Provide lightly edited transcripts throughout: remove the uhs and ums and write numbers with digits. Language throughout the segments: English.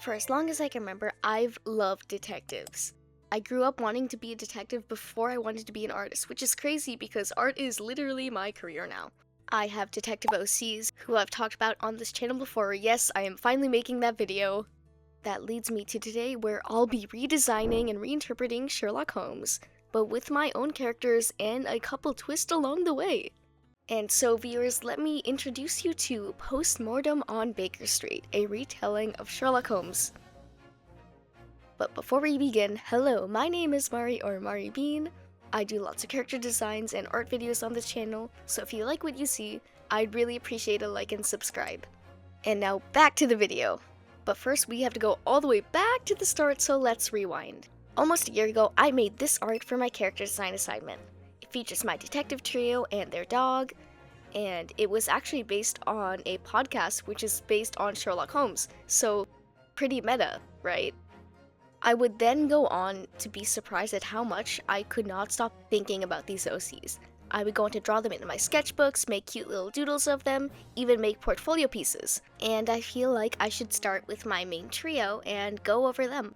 For as long as I can remember, I've loved detectives. I grew up wanting to be a detective before I wanted to be an artist, which is crazy because art is literally my career now. I have detective OCs who I've talked about on this channel before. Yes, I am finally making that video. That leads me to today where I'll be redesigning and reinterpreting Sherlock Holmes, but with my own characters and a couple twists along the way. And so viewers, let me introduce you to Postmortem on Baker Street, a retelling of Sherlock Holmes. But before we begin, hello, my name is Mari or mariibean. I do lots of character designs and art videos on this channel, so if you like what you see, I'd really appreciate a like and subscribe. And now back to the video. But first we have to go all the way back to the start, so let's rewind. Almost a year ago, I made this art for my character design assignment. It features my detective trio and their dog, and it was actually based on a podcast which is based on Sherlock Holmes, so pretty meta, right? I would then go on to be surprised at how much I could not stop thinking about these OCs. I would go on to draw them into my sketchbooks, make cute little doodles of them, even make portfolio pieces. And I feel like I should start with my main trio and go over them.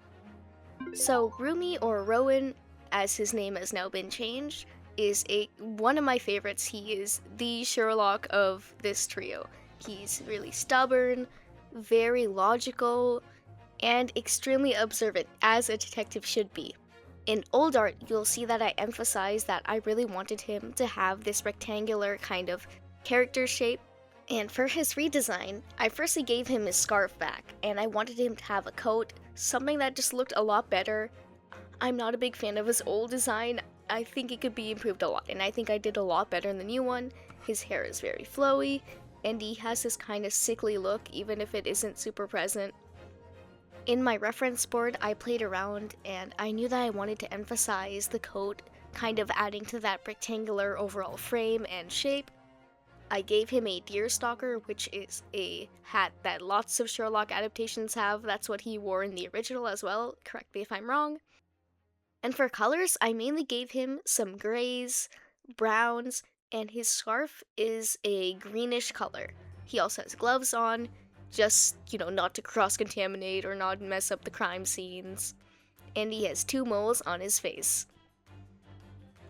So Rumi, or Rowan, as his name has now been changed, is one of my favorites. He is the Sherlock of this trio. He's really stubborn, very logical, and extremely observant, as a detective should be. In old art, you'll see that I emphasize that I really wanted him to have this rectangular kind of character shape. And for his redesign, I firstly gave him his scarf back, and I wanted him to have a coat, something that just looked a lot better. I'm not a big fan of his old design. I think it could be improved a lot, and I think I did a lot better in the new one. His hair is very flowy, and he has this kind of sickly look, even if it isn't super present. In my reference board, I played around, and I knew that I wanted to emphasize the coat, kind of adding to that rectangular overall frame and shape. I gave him a deerstalker, which is a hat that lots of Sherlock adaptations have. That's what he wore in the original as well, correct me if I'm wrong. And for colors, I mainly gave him some grays, browns, and his scarf is a greenish color. He also has gloves on, just, not to cross-contaminate or not mess up the crime scenes. And he has 2 moles on his face.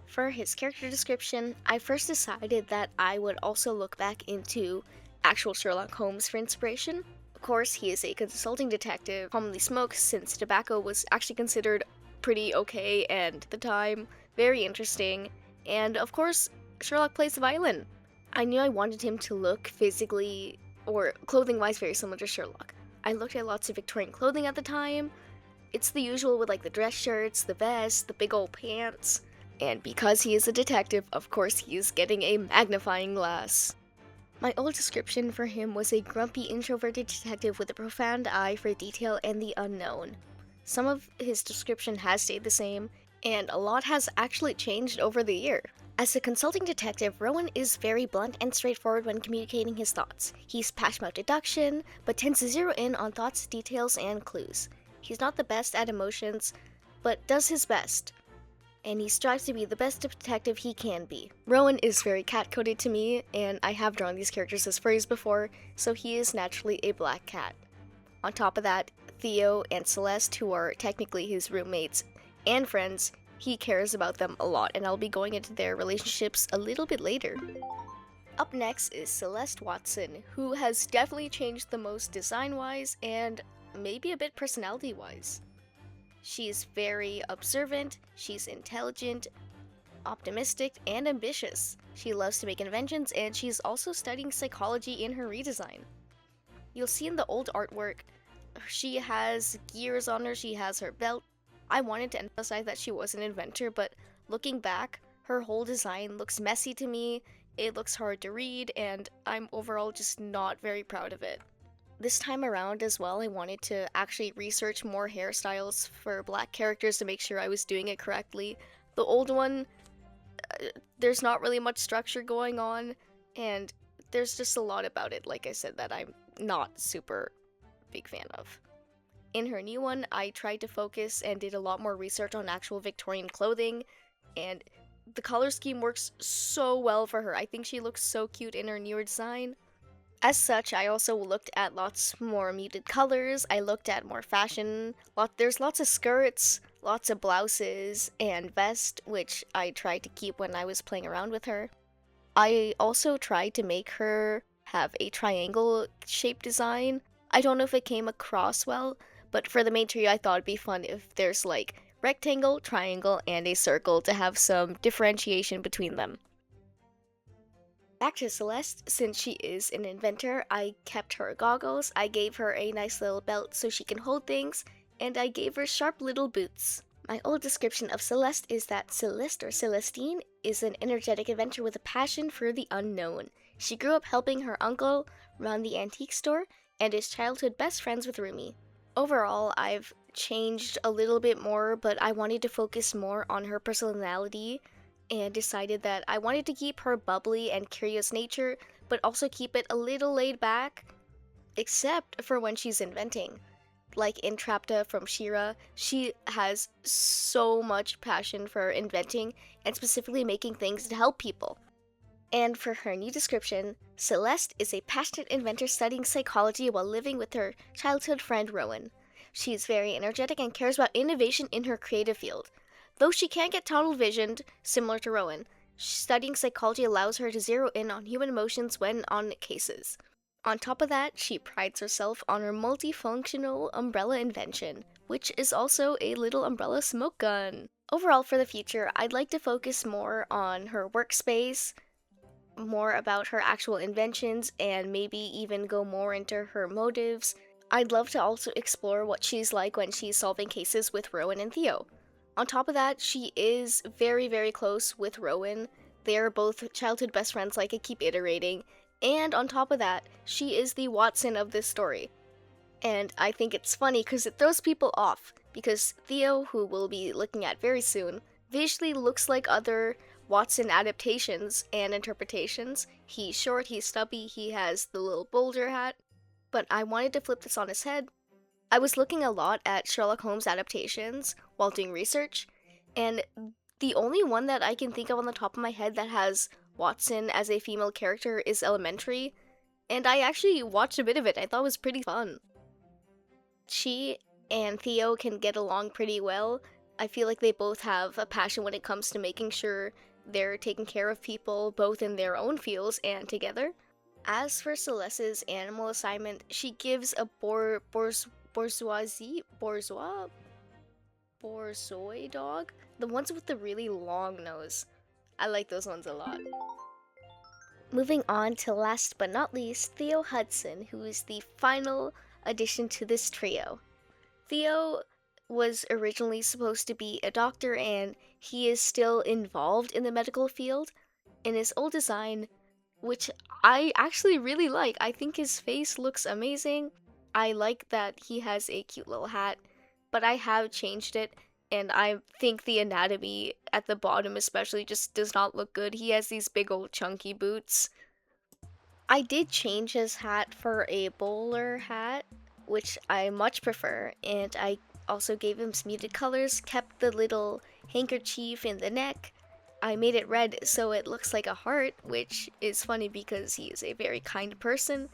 For his character description, I first decided that I would also look back into actual Sherlock Holmes for inspiration. Of course, he is a consulting detective, commonly smokes since tobacco was actually considered pretty okay and at the time very interesting, and of course Sherlock plays the violin. I knew I wanted him to look physically or clothing-wise very similar to Sherlock. I looked at lots of Victorian clothing at the time. It's the usual with like the dress shirts, the vest, the big old pants, and because he is a detective, of course he is getting a magnifying glass. My old description for him was a grumpy, introverted detective with a profound eye for detail and the unknown. Some of his description has stayed the same, and a lot has actually changed over the year. As a consulting detective, Rowan is very blunt and straightforward when communicating his thoughts. He's passionate about deduction, but tends to zero in on thoughts, details, and clues. He's not the best at emotions, but does his best. And he strives to be the best detective he can be. Rowan is very cat-coded to me, and I have drawn these characters as furries before, so he is naturally a black cat. On top of that, Theo and Celeste, who are technically his roommates and friends, he cares about them a lot, and I'll be going into their relationships a little bit later. Up next is Celeste Watson, who has definitely changed the most design-wise and maybe a bit personality-wise. She's very observant, she's intelligent, optimistic, and ambitious. She loves to make inventions, and she's also studying psychology in her redesign. You'll see in the old artwork, she has gears on her, she has her belt. I wanted to emphasize that she was an inventor, but looking back, her whole design looks messy to me, it looks hard to read, and I'm overall just not very proud of it. This time around as well, I wanted to actually research more hairstyles for black characters to make sure I was doing it correctly. The old one, there's not really much structure going on, and there's just a lot about it, like I said, that I'm not super big fan of. In her new one, I tried to focus and did a lot more research on actual Victorian clothing, and the color scheme works so well for her. I think she looks so cute in her newer design. As such, I also looked at lots more muted colors. I looked at more fashion. There's lots of skirts, lots of blouses, and vest, which I tried to keep when I was playing around with her. I also tried to make her have a triangle shape design. I don't know if it came across well, but for the main trio, I thought it'd be fun if there's like rectangle, triangle, and a circle to have some differentiation between them. Back to Celeste, since she is an inventor, I kept her goggles, I gave her a nice little belt so she can hold things, and I gave her sharp little boots. My old description of Celeste is that Celeste or Celestine is an energetic inventor with a passion for the unknown. She grew up helping her uncle run the antique store and is childhood best friends with Rumi. Overall, I've changed a little bit more, but I wanted to focus more on her personality and decided that I wanted to keep her bubbly and curious nature, but also keep it a little laid back, except for when she's inventing. Like in Trapta from Shira, she has so much passion for inventing and specifically making things to help people. And for her new description, Celeste is a passionate inventor studying psychology while living with her childhood friend Rowan. She is very energetic and cares about innovation in her creative field. Though she can get tunnel visioned, similar to Rowan, studying psychology allows her to zero in on human emotions when on cases. On top of that, she prides herself on her multifunctional umbrella invention, which is also a little umbrella smoke gun. Overall, for the future, I'd like to focus more on her workspace, more about her actual inventions, and maybe even go more into her motives. I'd love to also explore what she's like when she's solving cases with Rowan and Theo. On top of that, she is very, very close with Rowan. They are both childhood best friends, like I keep iterating. And on top of that, she is the Watson of this story. And I think it's funny because it throws people off, because Theo, who we'll be looking at very soon, visually looks like other Watson adaptations and interpretations. He's short, he's stubby, he has the little bowler hat. But I wanted to flip this on his head. I was looking a lot at Sherlock Holmes adaptations while doing research, and the only one that I can think of on the top of my head that has Watson as a female character is Elementary, and I actually watched a bit of it. I thought it was pretty fun. She and Theo can get along pretty well. I feel like they both have a passion when it comes to making sure they're taking care of people, both in their own fields and together. As for Celeste's animal assignment, she gives a borzoi dog, the ones with the really long nose. I like those ones a lot. Moving on to last but not least, Theo Hudson, who is the final addition to this trio. Theo was originally supposed to be a doctor, and he is still involved in the medical field. In his old design, which I actually really like, I think his face looks amazing. I like that he has a cute little hat, but I have changed it, and I think the anatomy at the bottom especially just does not look good. He has these big old chunky boots. I did change his hat for a bowler hat, which I much prefer, and I also gave him some muted colors, kept the little handkerchief in the neck. I made it red so it looks like a heart, which is funny because he is a very kind person,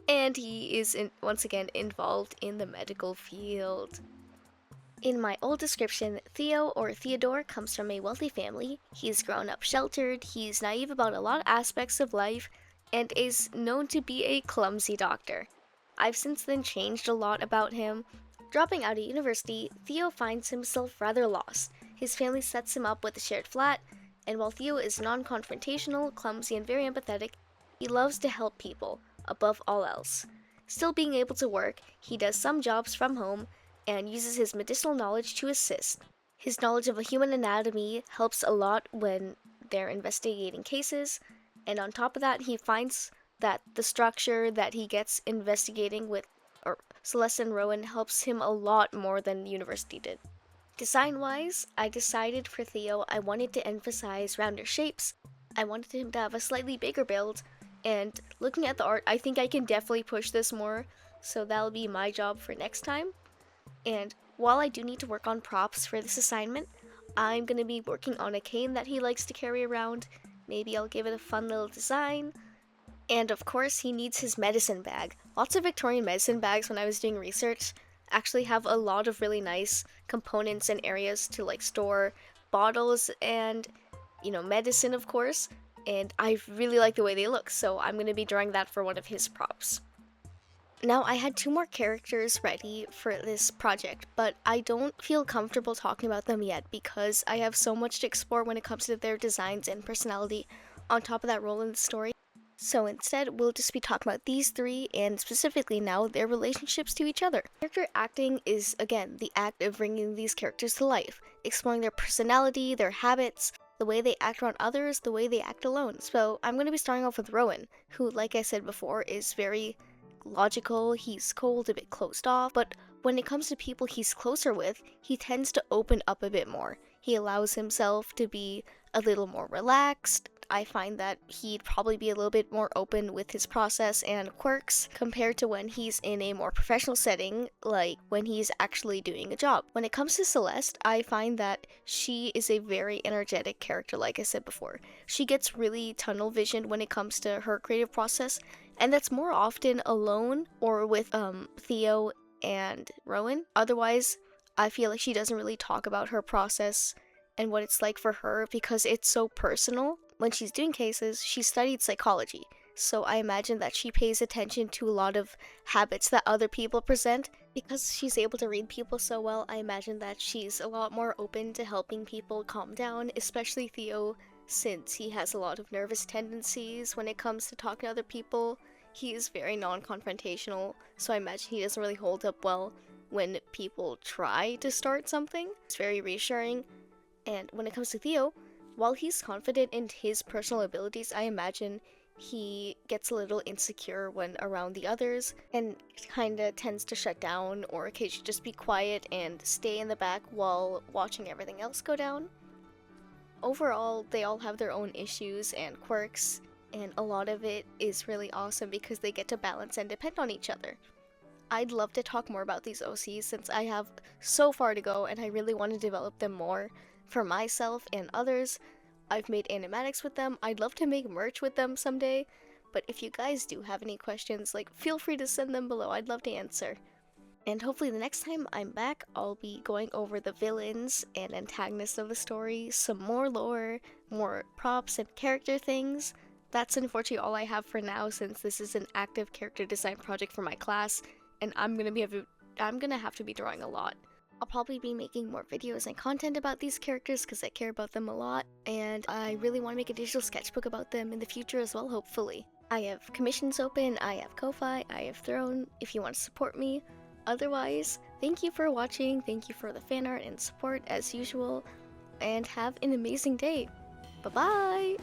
and he is once again involved in the medical field. In my old description, Theo or Theodore comes from a wealthy family. He's grown up sheltered, he's naive about a lot of aspects of life, and is known to be a clumsy doctor. I've since then changed a lot about him. Dropping out of university, Theo finds himself rather lost. His family sets him up with a shared flat, and while Theo is non-confrontational, clumsy, and very empathetic, he loves to help people, above all else. Still being able to work, he does some jobs from home, and uses his medicinal knowledge to assist. His knowledge of a human anatomy helps a lot when they're investigating cases, and on top of that, he finds that the structure that he gets investigating with Celeste and Rowan helps him a lot more than university did. Design-wise, I decided for Theo I wanted to emphasize rounder shapes. I wanted him to have a slightly bigger build, and looking at the art, I think I can definitely push this more, so that'll be my job for next time. And while I do need to work on props for this assignment, I'm going to be working on a cane that he likes to carry around. Maybe I'll give it a fun little design. And of course, he needs his medicine bag. Lots of Victorian medicine bags, when I was doing research, actually have a lot of really nice components and areas to like store bottles and, medicine, of course. And I really like the way they look, so I'm going to be drawing that for one of his props. Now, I had two more characters ready for this project, but I don't feel comfortable talking about them yet because I have so much to explore when it comes to their designs and personality on top of that role in the story. So instead, we'll just be talking about these three and specifically now their relationships to each other. Character acting is, again, the act of bringing these characters to life, exploring their personality, their habits, the way they act around others, the way they act alone. So I'm going to be starting off with Rowan, who, like I said before, is very logical, he's cold, a bit closed off, but when it comes to people he's closer with, he tends to open up a bit more. He allows himself to be a little more relaxed. I find that he'd probably be a little bit more open with his process and quirks compared to when he's in a more professional setting, like when he's actually doing a job. When it comes to Celeste, I find that she is a very energetic character, like I said before. She gets really tunnel visioned when it comes to her creative process, and that's more often alone or with Theo and Rowan. Otherwise, I feel like she doesn't really talk about her process and what it's like for her because it's so personal. When she's doing cases, she studied psychology, so I imagine that she pays attention to a lot of habits that other people present. Because she's able to read people so well, I imagine that she's a lot more open to helping people calm down, especially Theo, since he has a lot of nervous tendencies when it comes to talking to other people. He is very non-confrontational, so I imagine he doesn't really hold up well when people try to start something. It's very reassuring. And when it comes to Theo, while he's confident in his personal abilities, I imagine he gets a little insecure when around the others and kinda tends to shut down or occasionally just be quiet and stay in the back while watching everything else go down. Overall, they all have their own issues and quirks, and a lot of it is really awesome because they get to balance and depend on each other. I'd love to talk more about these OCs since I have so far to go and I really want to develop them more for myself and others. I've made animatics with them. I'd love to make merch with them someday, but if you guys do have any questions, feel free to send them below. I'd love to answer. And hopefully the next time I'm back, I'll be going over the villains and antagonists of the story, some more lore, more props and character things. That's unfortunately all I have for now since this is an active character design project for my class, and I'm gonna have to be drawing a lot. I'll probably be making more videos and content about these characters because I care about them a lot, and I really want to make a digital sketchbook about them in the future as well, hopefully. I have commissions open, I have Ko-Fi, I have Throne, if you want to support me. Otherwise, thank you for watching, thank you for the fan art and support as usual, and have an amazing day. Bye-bye!